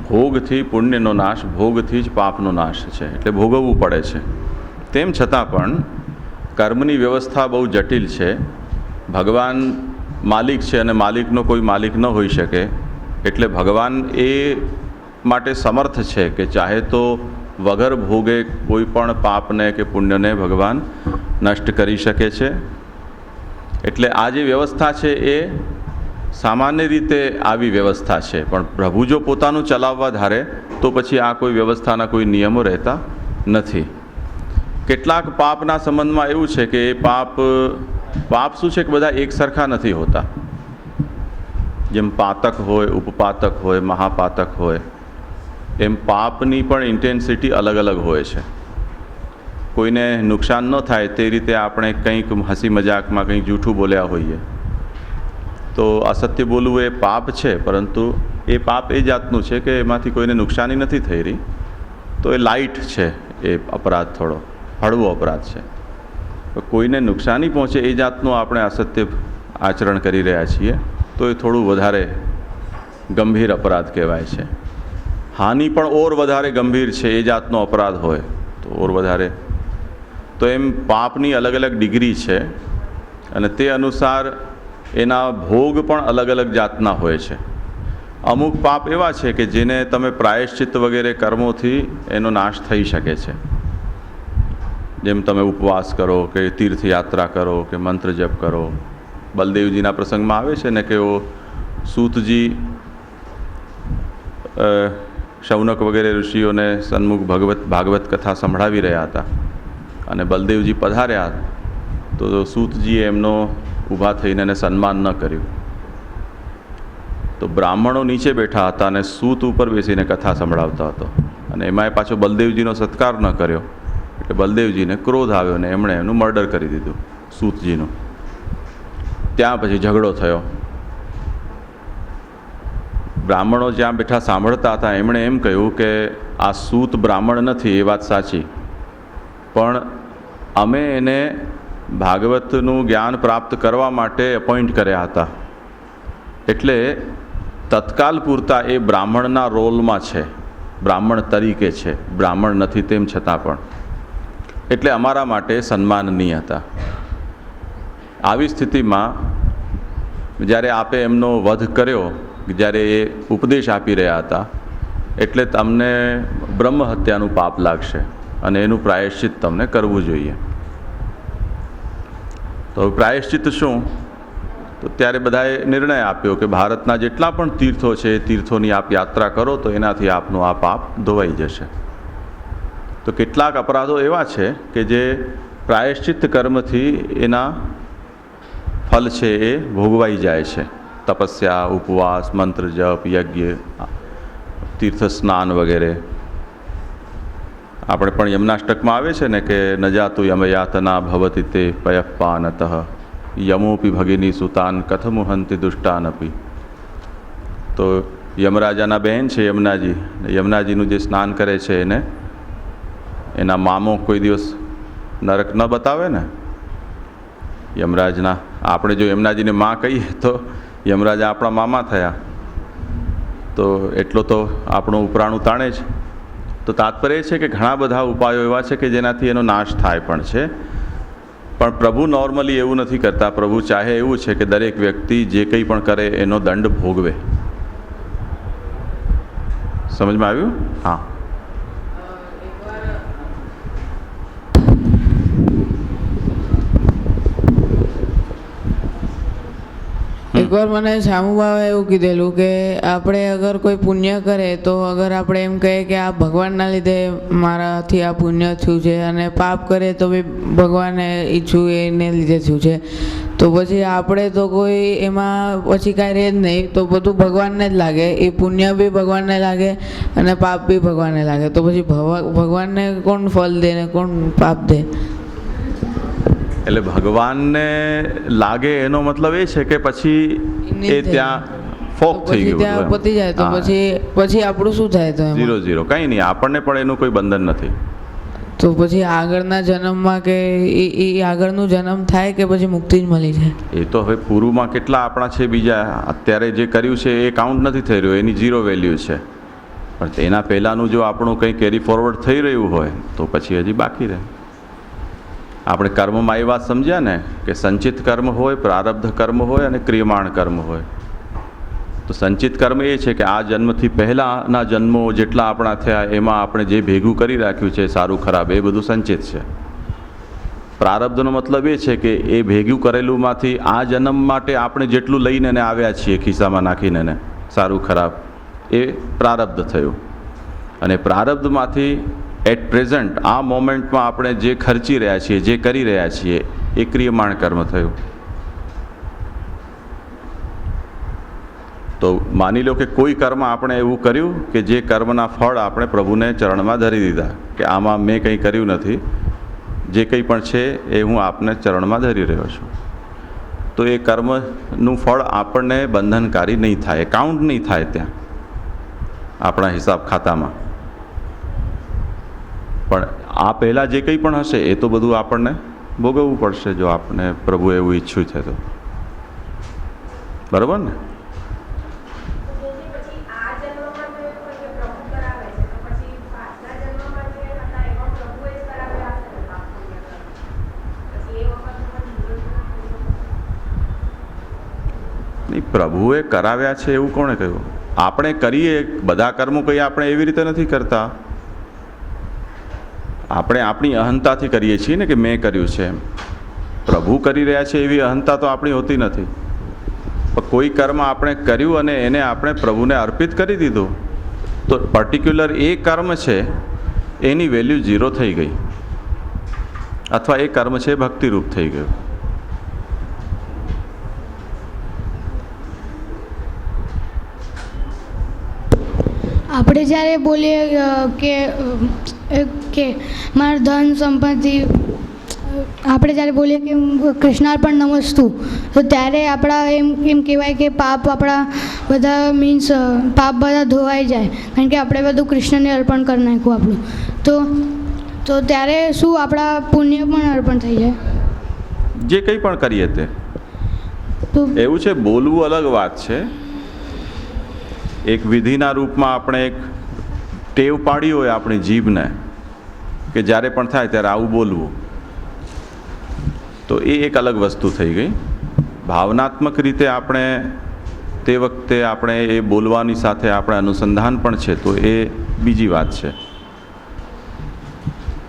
ભોગથી પુણ્યનો નાશ, ભોગથી જ પાપનો નાશ છે, એટલે ભોગવવું પડે છે. તેમ છતાં પણ કર્મની વ્યવસ્થા બહુ જટિલ છે. ભગવાન માલિક છે અને માલિકનો કોઈ માલિક ન હોઈ શકે, એટલે ભગવાન એ માટે સમર્થ છે કે ચાહે તો વગર ભોગે કોઈ પણ પાપને કે પુણ્યને ભગવાન નષ્ટ કરી શકે છે. એટલે આ જે વ્યવસ્થા છે એ સામાન્ય રીતે આવી વ્યવસ્થા છે, પણ પ્રભુ જો પોતાનું ચલાવવા ધારે તો પછી આ કોઈ વ્યવસ્થાના કોઈ નિયમો રહેતા નથી. કેટલાક પાપના સંબંધમાં એવું છે કે એ પાપ શું છે કે બધા એક સરખા નથી હોતા. જેમ પાતક હોય, ઉપપાતક હોય, મહાપાતક હોય, એમ પાપની પણ ઇન્ટેન્સિટી અલગ અલગ હોય છે. કોઈને નુકસાન ન થાય તે રીતે આપણે કંઈક હસી મજાકમાં કંઈક જૂઠું બોલ્યા હોઈએ તો અસત્ય બોલવું એ પાપ છે, પરંતુ એ પાપ એ જાતનું છે કે એમાંથી કોઈને નુકસાની નથી થઈ રહી, તો એ લાઇટ છે, એ અપરાધ થોડો હળવો અપરાધ છે. કોઈને નુકસાની પહોંચે એ જાતનું આપણે અસત્ય આચરણ કરી રહ્યા છીએ તો એ થોડું વધારે ગંભીર અપરાધ કહેવાય છે. હાનિ પણ ઓર વધારે ગંભીર છે એ જાતનો અપરાધ હોય તો ઓર વધારે. તો એમ પાપની અલગ અલગ ડિગ્રી છે, અને તે અનુસાર એના ભોગ પણ અલગ અલગ જાતના હોય છે. અમુક પાપ એવા છે કે જેને તમે પ્રાયશ્ચિત વગેરે કર્મોથી એનો નાશ થઈ શકે છે. જેમ તમે ઉપવાસ કરો કે તીર્થયાત્રા કરો કે મંત્ર જપ કરો. બલદેવજીના પ્રસંગમાં આવે છે ને કે ઓ સૂતજી શૌનક વગેરે ઋષિઓને સન્મુખ ભાગવત કથા સંભળાવી રહ્યા હતા, અને બલદેવજી પધાર્યા તો સૂતજીએ એમનો ઊભા થઈને એને સન્માન ન કર્યું. તો બ્રાહ્મણો નીચે બેઠા હતા અને સૂત ઉપર બેસીને કથા સંભળાવતા હતો, અને એમાંય પાછો બલદેવજીનો સત્કાર ન કર્યો, એટલે બલદેવજીને ક્રોધ આવ્યો ને એમણે એનું મર્ડર કરી દીધું સૂતજીનું. ત્યાં પછી ઝઘડો થયો. બ્રાહ્મણો જ્યાં બેઠા સાંભળતા હતા એમણે એમ કહ્યું કે આ સૂત બ્રાહ્મણ નથી, એ વાત સાચી, પણ અમે એને ભાગવતનું જ્ઞાન પ્રાપ્ત કરવા માટે એપોઇન્ટ કર્યા હતા, એટલે તત્કાલ પૂરતા એ બ્રાહ્મણના રોલમાં છે, બ્રાહ્મણ તરીકે છે, બ્રાહ્મણ નથી તેમ છતાં પણ, એટલે અમારા માટે સન્માનનીય હતા. આવી સ્થિતિમાં જ્યારે આપે એમનો વધ કર્યો, જ્યારે એ ઉપદેશ આપી રહ્યા હતા, એટલે તમને બ્રહ્મ હત્યાનું પાપ લાગશે અને એનું પ્રાયશ્ચિત તમને કરવું જોઈએ. તો પ્રાયશ્ચિત શું? તો ત્યારે બધાએ નિર્ણય આપ્યો કે ભારતના જેટલા પણ તીર્થો છે એ તીર્થોની આપ યાત્રા કરો તો એનાથી આપનું આ પાપ ધોવાઈ જશે. તો કેટલાક અપરાધો એવા છે કે જે પ્રાયશ્ચિત કર્મથી એના ફલ છે એ ભોગવાઈ જાય છે. તપસ્યા, ઉપવાસ, મંત્ર જપ, યજ્ઞ, તીર્થ સ્નાન વગેરે. આપણે પણ યમનાષ્ટકમાં આવે છે ને કે ન જાતુ યમયાતના ભવતી તે પયઃપાનતઃ યમોપી ભગિની સુતાન કથમુહંતિ દુષ્ટાનપી. તો યમરાજાના બહેન છે યમુનાજી, યમુનાજીનું જે સ્નાન કરે છે એને એના મામો કોઈ દિવસ નરક ન બતાવે ને. યમરાજના આપણે જો યમુનાજીને માં કહીએ તો યમરાજા આપણા મામા થયા, તો એટલો તો આપણું ઉપરાણું તાણે જ. તો તાત્પર્ય છે કે ઘણા બધા ઉપાયો એવા છે કે જેનાથી એનો નાશ થાય પણ છે, પણ પ્રભુ નોર્મલી એવું નથી કરતા. પ્રભુ ચાહે એવું છે કે દરેક વ્યક્તિ જે કંઈ પણ કરે એનો દંડ ભોગવે. સમજમાં આવ્યું? હા. એકવાર મને શામુબાએ એવું કીધેલું કે આપણે અગર કોઈ પુણ્ય કરે તો અગર આપણે એમ કહીએ કે આ ભગવાનના લીધે મારાથી આ પુણ્ય થયું છે, અને પાપ કરે તો બી ભગવાને ઈચ્છું એને લીધે થયું છે, તો પછી આપણે તો કોઈ એમાં પછી કાંઈ રહે જ નહીં, તો બધું ભગવાનને જ લાગે, એ પુણ્ય બી ભગવાનને લાગે અને પાપ બી ભગવાનને લાગે, તો પછી ભગવાનને કોણ ફળ દે ને કોણ પાપ દે? એટલે ભગવાનને લાગે એનો મતલબ એ છે કે પછી એ ત્યાં ફોક થઈ પછી ગયું, ત્યાં પતી જાય તો પછી આપણું શું થાય? તો એમાં 0-0 કંઈ નહીં, આપણને પણ એનું કોઈ બંધન નથી. તો પછી આગળના જન્મમાં કે એ આગળનું જન્મ થાય કે પછી મુક્તિ જ મળી જાય? એ તો હવે પૂર્વમાં કેટલા આપણા છે બીજા, અત્યારે જે કર્યું છે એ કાઉન્ટ નથી થઈ રહ્યું, એની 0 વેલ્યુ છે, પણ તેના પહેલાંનું જો આપણું કંઈ કેરી ફોરવર્ડ થઈ રહ્યું હોય તો પછી હજી બાકી રહે. આપણે કર્મમાં એ વાત સમજ્યા ને કે સંચિત કર્મ હોય, પ્રારબ્ધ કર્મ હોય અને ક્રિયમાણ કર્મ હોય. તો સંચિત કર્મ એ છે કે આ જન્મથી પહેલાંના જન્મો જેટલા આપણા થયા એમાં આપણે જે ભેગું કરી રાખ્યું છે સારું ખરાબ, એ બધું સંચિત છે. પ્રારબ્ધનો મતલબ એ છે કે એ ભેગું કરેલુંમાંથી આ જન્મ માટે આપણે જેટલું લઈને ને આવ્યા છીએ ખિસ્સામાં નાખીને ને સારું ખરાબ, એ પ્રારબ્ધ થયું. અને પ્રારબ્ધમાંથી એટ પ્રેઝન્ટ આ મોમેન્ટમાં આપણે જે ખર્ચી રહ્યા છીએ, જે કરી રહ્યા છીએ, એ ક્રિયમાણ કર્મ થયું. તો માની લો કે કોઈ કર્મ આપણે એવું કર્યું કે જે કર્મના ફળ આપણે પ્રભુને ચરણમાં ધરી દીધા કે આમાં મેં કંઈ કર્યું નથી, જે કંઈ પણ છે એ હું આપને ચરણમાં ધરી રહ્યો છું, તો એ કર્મનું ફળ આપણને બંધનકારી નહીં થાય, કાઉન્ટ નહીં થાય ત્યાં આપણા હિસાબ ખાતામાં. પણ આ પહેલાં જે કંઈ પણ હશે એ તો બધું આપણને ભોગવવું પડશે જો આપણે પ્રભુ એવું ઈચ્છ્યું છે તો. બરાબર ને? નહીં, પ્રભુએ કરાવ્યા છે એવું કોણે કહ્યું? આપણે કરીએ બધા કર્મો કંઈ આપણે એવી રીતે નથી કરતા, આપણે આપણી અહંતાથી કરીએ છીએ ને કે મેં કર્યું છે એમ. પ્રભુ કરી રહ્યા છે એવી અહંતા તો આપણી હોતી નથી. પણ કોઈ કર્મ આપણે કર્યું અને એને આપણે પ્રભુને અર્પિત કરી દીધું તો પર્ટિક્યુલર એ કર્મ છે એની વેલ્યુ 0 થઈ ગઈ, અથવા એ કર્મ છે ભક્તિરૂપ થઈ ગયું. આપણે જ્યારે બોલીએ કે મારા ધન સંપત્તિ, આપણે જ્યારે બોલીએ કે કૃષ્ણાર્પણ નમસ્તુ, તો ત્યારે આપણા એમ કહેવાય કે પાપ આપણા બધા મીન્સ પાપ બધા ધોવાઈ જાય, કારણ કે આપણે બધું કૃષ્ણને અર્પણ કરી નાખ્યું આપણું. તો ત્યારે શું આપણા પુણ્ય પણ અર્પણ થઈ જાય? જે કંઈ પણ કરીએ તે એવું છે. બોલવું અલગ વાત છે. એક વિધિના રૂપમાં આપણે એક ટેવ પાડી હોય આપણી જીભને કે જ્યારે પણ થાય ત્યારે આવું બોલવું, તો એ એક અલગ વસ્તુ થઈ ગઈ. ભાવનાત્મક રીતે આપણે તે વખતે આપણે એ બોલવાની સાથે આપણે અનુસંધાન પણ છે, તો એ બીજી વાત છે.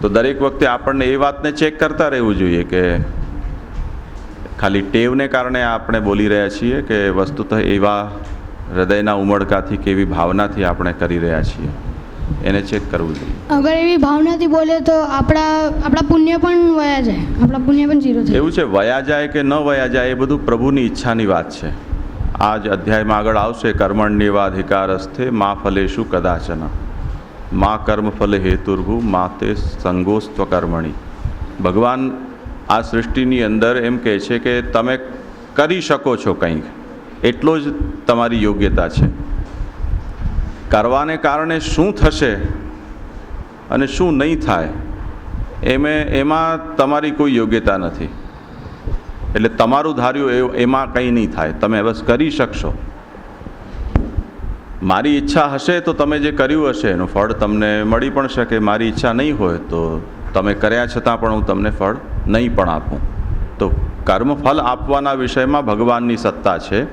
તો દરેક વખતે આપણને એ વાતને ચેક કરતા રહેવું જોઈએ કે ખાલી ટેવને કારણે આપણે બોલી રહ્યા છીએ કે વસ્તુતઃ એવા હૃદયના ઉમળકાથી કેવી ભાવનાથી આપણે કરી રહ્યા છીએ, એને ચેક કરવું જોઈએ. અગર એવી ભાવનાથી બોલે તો આપણા પુણ્ય પણ વયા જાય, આપણા પુણ્ય પણ 0 થાય. એવું છે, વયા જાય કે ન વયા જાય એ બધું પ્રભુની ઈચ્છાની વાત છે. આ જ અધ્યાયમાં આગળ આવશે, કર્મણ્યેવાધિકારસ્થે મા ફલેષુ કદાચન મા કર્મ ફલે હેતુર્ભુ માતે સંગોસ્ત્વ કર્મણી. ભગવાન આ સૃષ્ટિની અંદર એમ કહે છે કે તમે કરી શકો છો કંઈક, એટલો જ તમારી યોગ્યતા છે. કરવાને કારણે શું થશે અને શું નહીં થાય એમાં તમારી કોઈ યોગ્યતા નથી. એટલે તમારું ધાર્યું એમાં કંઈ નહીં થાય, તમે બસ કરી શકશો. મારી ઈચ્છા હશે તો તમે જે કર્યું હશે એનું ફળ તમને મળી પણ શકે, મારી ઈચ્છા નહીં હોય તો તમે કર્યા છતાં પણ હું તમને ફળ નહીં પણ આપું. તો કર્મફળ આપવાના વિષયમાં ભગવાનની સત્તા છે.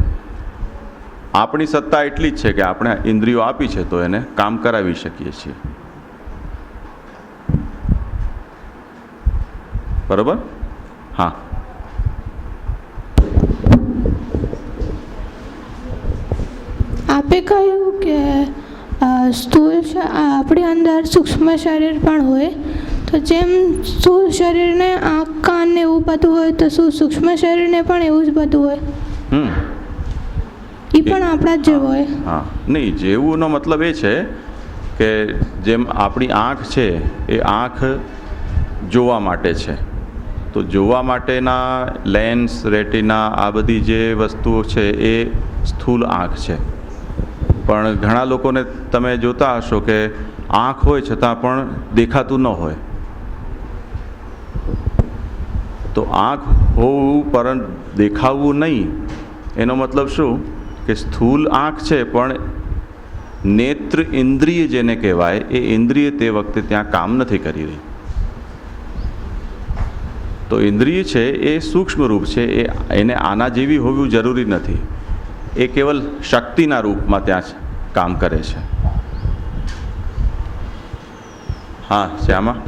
આપણી સત્તા એટલી જ છે કે આપણે ઇન્દ્રિયો આપી છે તો એને કામ કરાવી શકીએ છીએ. બરાબર? હા. આપે કહ્યું કે સ્થૂળ આપણી અંદર સૂક્ષ્મ શરીર પણ હોય, તો જેમ સ્થૂળ શરીરને આંખ કાન ને એવું બધું હોય, તો શું સૂક્ષ્મ શરીરને પણ એવું જ બધું હોય? એ પણ આપણા જ જેવો હોય? હા, નહીં, જેવુંનો મતલબ એ છે કે જેમ આપણી આંખ છે એ આંખ જોવા માટે છે, તો જોવા માટેના લેન્સ, રેટિના, આ બધી જે વસ્તુઓ છે એ સ્થૂળ આંખ છે. પણ ઘણા લોકોને તમે જોતા હશો કે આંખ હોય છતાં પણ દેખાતું ન હોય. તો આંખ હોવું પરંતુ દેખાવું નહીં, એનો મતલબ શું કે સ્થૂળ આંખ છે પણ નેત્ર ઇન્દ્રિય જેને કહેવાય એ ઇન્દ્રિય તે વખતે ત્યાં કામ નથી કરી રહી. તો ઇન્દ્રિય છે એ સૂક્ષ્મ રૂપ છે, એને આના જેવી હોવું જરૂરી નથી. એ કેવલ શક્તિના રૂપમાં ત્યાં કામ કરે છે. હા, શ્યામા?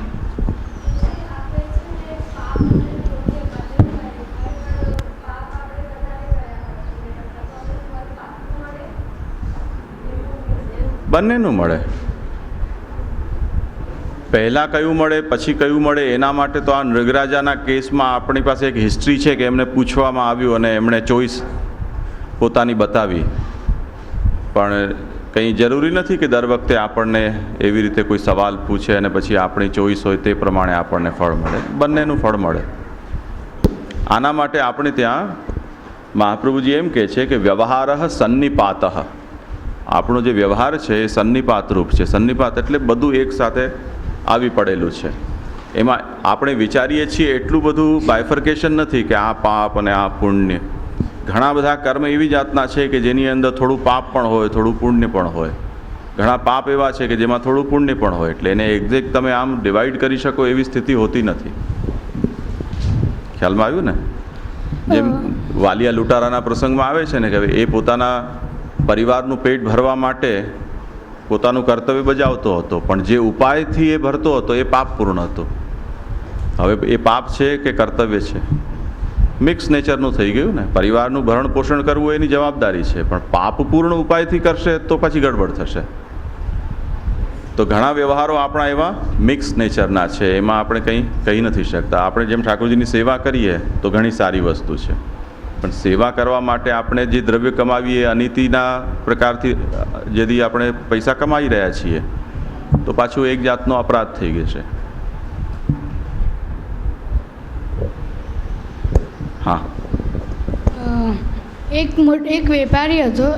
બંનેનું મળે. પહેલાં કયું મળે પછી કયું મળે એના માટે તો આ નૃગરાજાના કેસમાં આપણી પાસે એક હિસ્ટ્રી છે કે એમને પૂછવામાં આવ્યું અને એમણે ચોઈસ પોતાની બતાવી. પણ કંઈ જરૂરી નથી કે દર વખતે આપણને એવી રીતે કોઈ સવાલ પૂછે અને પછી આપણી ચોઈસ હોય તે પ્રમાણે આપણને ફળ મળે. બંનેનું ફળ મળે. આના માટે આપણે ત્યાં મહાપ્રભુજી એમ કહે છે કે વ્યવહાર સન્નિપાત. આપણો જે વ્યવહાર છે એ સન્નિપાત રૂપ છે. સન્નિપાત એટલે બધું એક સાથે આવી પડેલું છે. એમાં આપણે વિચારીએ છીએ એટલું બધું બાયફર્કેશન નથી કે આ પાપ અને આ પુણ્ય. ઘણા બધા કર્મ એવી જાતના છે કે જેની અંદર થોડું પાપ પણ હોય, થોડું પુણ્ય પણ હોય. ઘણા પાપ એવા છે કે જેમાં થોડું પુણ્ય પણ હોય. એટલે એને એક્ઝેક્ટ તમે આમ ડિવાઈડ કરી શકો એવી સ્થિતિ હોતી નથી. ખ્યાલમાં આવ્યું ને? જેમ વાલિયા લૂંટારાના પ્રસંગમાં આવે છે ને કે એ પોતાના પરિવારનું પેટ ભરવા માટે પોતાનું કર્તવ્ય બજાવતો હતો, પણ જે ઉપાયથી એ ભરતો હતો એ પાપપૂર્ણ હતો. હવે એ પાપ છે કે કર્તવ્ય છે? મિક્સ નેચરનું થઈ ગયું ને. પરિવારનું ભરણ પોષણ કરવું એની જવાબદારી છે, પણ પાપપૂર્ણ ઉપાયથી કરશે તો પછી ગડબડ થશે. તો ઘણા વ્યવહારો આપણા એવા મિક્સ નેચરના છે, એમાં આપણે કંઈ કહી નથી શકતા. આપણે જેમ ઠાકોરજીની સેવા કરીએ તો ઘણી સારી વસ્તુ છે, પણ સેવા કરવા માટે આપણે જે દ્રવ્ય કમાવીએ અનીતિના પ્રકારથી જેથી આપણે પૈસા કમાઈ રહ્યા છીએ તો પાછું એક જાતનો અપરાધ થઈ ગયો છે. હા, એક વેપારી હતો.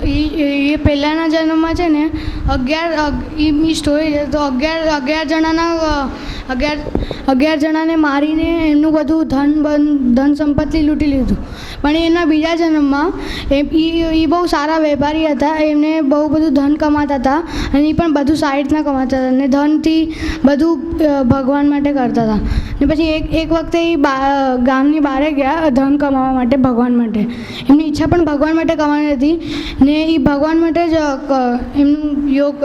એ પહેલાંના જન્મમાં છે ને 11 સ્ટોરી છે. તો 11 જણાને મારીને એમનું બધું ધન સંપત્તિ લૂંટી લીધું. પણ એના બીજા જન્મમાં એ બહુ સારા વેપારી હતા. એમને બહુ બધું ધન કમાતા હતા અને એ પણ બધું સાઈડના કમાતા હતા અને ધનથી બધું ભગવાન માટે કરતા હતા. ને પછી એક વખતે એ ગામની બહાર ગયા ધન કમાવા માટે, ભગવાન માટે. એમની ઈચ્છા પણ ભગવાન માટે કમાવાની હતી ને એ ભગવાન માટે જ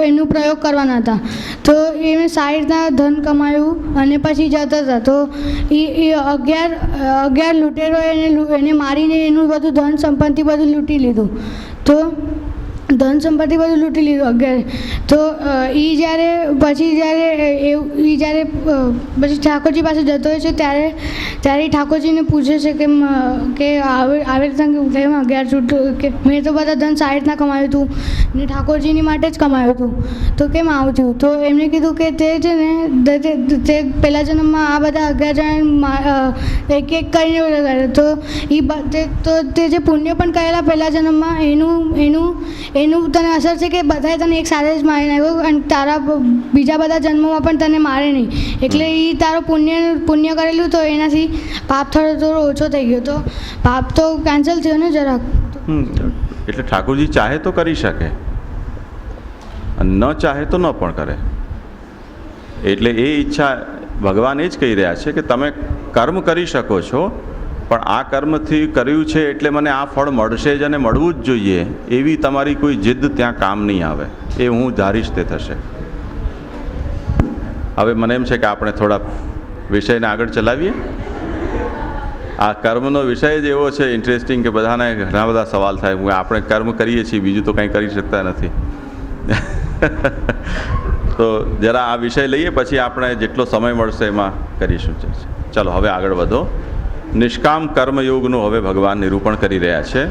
એમનું પ્રયોગ કરવાના હતા. તો એમણે સાઈડના ધન કમાયું અને પછી જતા હતા. તો એ 11 લૂંટેરોએ એને મારીને એનું બધું ધન સંપત્તિ બધું લૂંટી લીધું. તો ધન સંપત્તિ બધું લૂંટી લીધું 11. તો એ જ્યારે ઠાકોરજી પાસે જતો હોય છે ત્યારે ઠાકોરજીને પૂછે છે કે આવી રીતે કેમ 11 કે મેં તો બધા ધન સાઈડના કમાયું હતું ને ઠાકોરજીની માટે જ કમાયું હતું, તો કેમ આવું થયું? તો એમણે કીધું કે તે છે ને તે પહેલા જન્મમાં આ બધા 11 જણા એક કરીને તો તે જે પુણ્ય પણ કરેલા પહેલા જન્મમાં એનું તને અસર છે કે બધાએ તને એક સાથે જ મારી નાખ્યો અને તારા બીજા બધા જન્મોમાં પણ તને મારે નહીં. એટલે એ તારો પુણ્ય કરેલું તો એનાથી પાપ થોડો ઓછો થઈ ગયો. તો પાપ તો કેન્સલ થયો ને જરાક. એટલે ઠાકોરજી ચાહે તો કરી શકે અને ન ચાહે તો ન પણ કરે. એટલે એ ઈચ્છા ભગવાન એ જ કહી રહ્યા છે કે તમે કર્મ કરી શકો છો, પણ આ કર્મથી કર્યું છે એટલે મને આ ફળ મળશે જ અને મળવું જ જોઈએ એવી તમારી કોઈ જિદ્દ ત્યાં કામ નહીં આવે. એ હું ધારીશ તે થશે. હવે મને એમ છે કે આપણે થોડા વિષયને આગળ ચલાવીએ. આ કર્મનો વિષય જ એવો છે ઇન્ટરેસ્ટિંગ કે બધાને ઘણા બધા સવાલ થાય કે આપણે કર્મ કરીએ છીએ, બીજું તો કંઈ કરી શકતા નથી. તો જરા આ વિષય લઈએ, પછી આપણે જેટલો સમય મળશે એમાં કરીશું. ચાલો હવે આગળ વધો. નિષ્કામ કર્મયોગનું હવે ભગવાન નિરૂપણ કરી રહ્યા છે.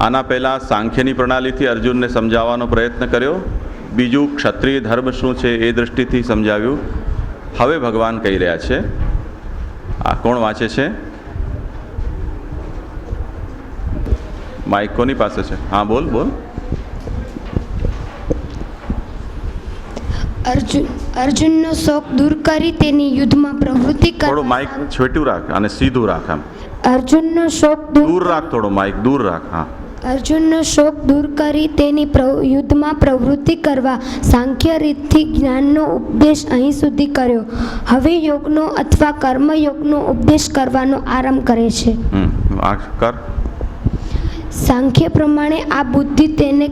આના પહેલાં સાંખ્યની પ્રણાલીથી અર્જુનને સમજાવવાનો પ્રયત્ન કર્યો, બીજું ક્ષત્રિય ધર્મ શું છે એ દૃષ્ટિથી સમજાવ્યું. હવે ભગવાન કહી રહ્યા છે. આ કોણ વાંચે છે? માઇક કોની પાસે છે? હા બોલ બોલ. અર્જુનનો શોક દૂર કરી તેની યુદ્ધમાં પ્રવૃત્તિ થોડું માઇક છોટું રાખ અને સીધું રાખ. આમ અર્જુનનો શોક દૂર રાખ, થોડો માઇક દૂર રાખ. હા. અર્જુનનો શોક દૂર કરી તેની યુદ્ધમાં પ્રવૃત્તિ કરવા સાંખ્ય રીતથી જ્ઞાનનો ઉપદેશ અહીં સુધી કર્યો. હવે યોગનો અથવા કર્મયોગનો ઉપદેશ કરવાનો આરંભ કરે છે. કર. સાંખ્ય પ્રમાણે આ બુદ્ધિ તને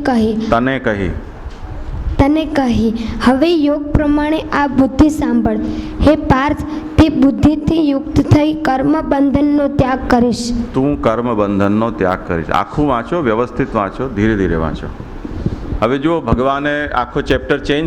કહી. હવે યોગ પ્રમાણે આ બુદ્ધિ સાંભળ. હે પાર્થ, તે બુદ્ધિથી યુક્ત થઈ કર્મ બંધનનો ત્યાગ કરીશ. તું કર્મ બંધનનો ત્યાગ કરીશ. આખું વાંચો, વ્યવસ્થિત વાંચો, ધીરે ધીરે વાંચો. હવે જુઓ, ભગવાને આખો ચેપ્ટર ચેન્જ